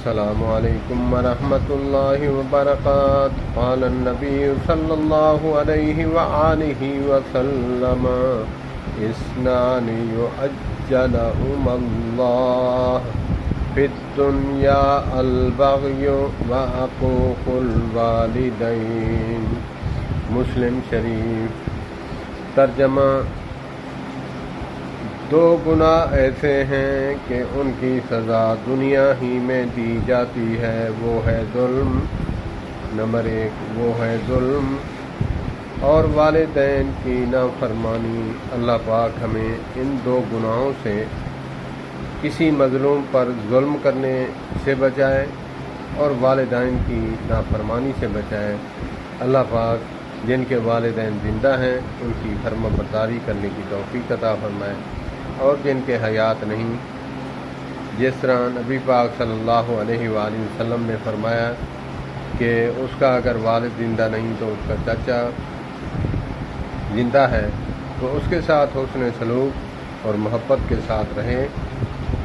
السلام علیکم ورحمۃ اللہ وبرکاتہ۔ قال النبی صلی اللہ علیہ وآلہ وسلم اثنان یعجلہما اللہ فی الدنیا البغی وعقوق الوالدین۔ مسلم شریف۔ ترجمہ: دو گناہ ایسے ہیں کہ ان کی سزا دنیا ہی میں دی جاتی ہے، وہ ہے ظلم۔ نمبر 1 وہ ہے ظلم اور والدین کی نافرمانی۔ اللہ پاک ہمیں ان دو گناہوں سے، کسی مظلوم پر ظلم کرنے سے بچائے اور والدین کی نافرمانی سے بچائے۔ اللہ پاک جن کے والدین زندہ ہیں ان کی فرما برداری کرنے کی توفیق عطا فرمائے، اور جن کے حیات نہیں، جس طرح نبی پاک صلی اللہ علیہ وآلہ وسلم نے فرمایا کہ اس کا اگر والد زندہ نہیں تو اس کا چچا زندہ ہے، تو اس کے ساتھ حسن سلوک اور محبت کے ساتھ رہے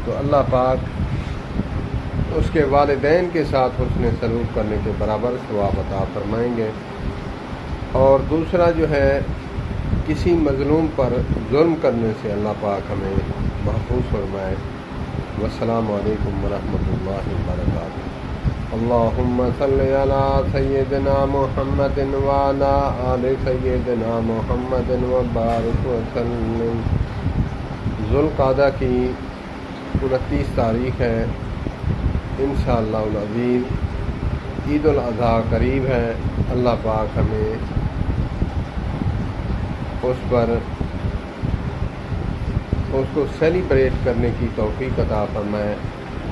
تو اللہ پاک اس کے والدین کے ساتھ حسن سلوک کرنے کے برابر ثواب عطا فرمائیں گے۔ اور دوسرا جو ہے، کسی مظلوم پر ظلم کرنے سے اللہ پاک ہمیں محفوظ فرمائے۔ والسلام علیکم ورحمۃ اللہ وبرکاتہ۔ اللہم صلی علی سیدنا محمد وعلی آل سیدنا محمد وبارک وسلم۔ ذوالقعدہ کی 29 تاریخ ہے، انشاءاللہ العزیز عید الاضحیٰ قریب ہے۔ اللہ پاک ہمیں اس کو سیلیبریٹ کرنے کی توفیق عطا فرمائے،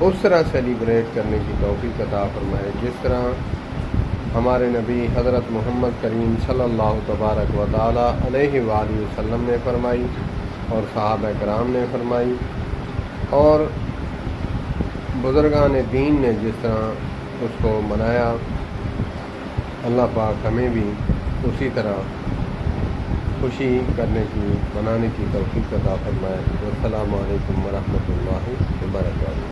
اس طرح سیلیبریٹ کرنے کی توفیق عطا فرمائے جس طرح ہمارے نبی حضرت محمد کریم صلی اللہ تبارک و تعالی علیہ وآلہ وسلم نے فرمائی اور صحابہ کرام نے فرمائی، اور بزرگان دین نے جس طرح اس کو منایا، اللہ پاک ہمیں بھی اسی طرح خوشی کرنے کی، منانے کی توفیق عطا فرمائے۔ والسلام علیکم ورحمۃ اللہ وبرکاتہ۔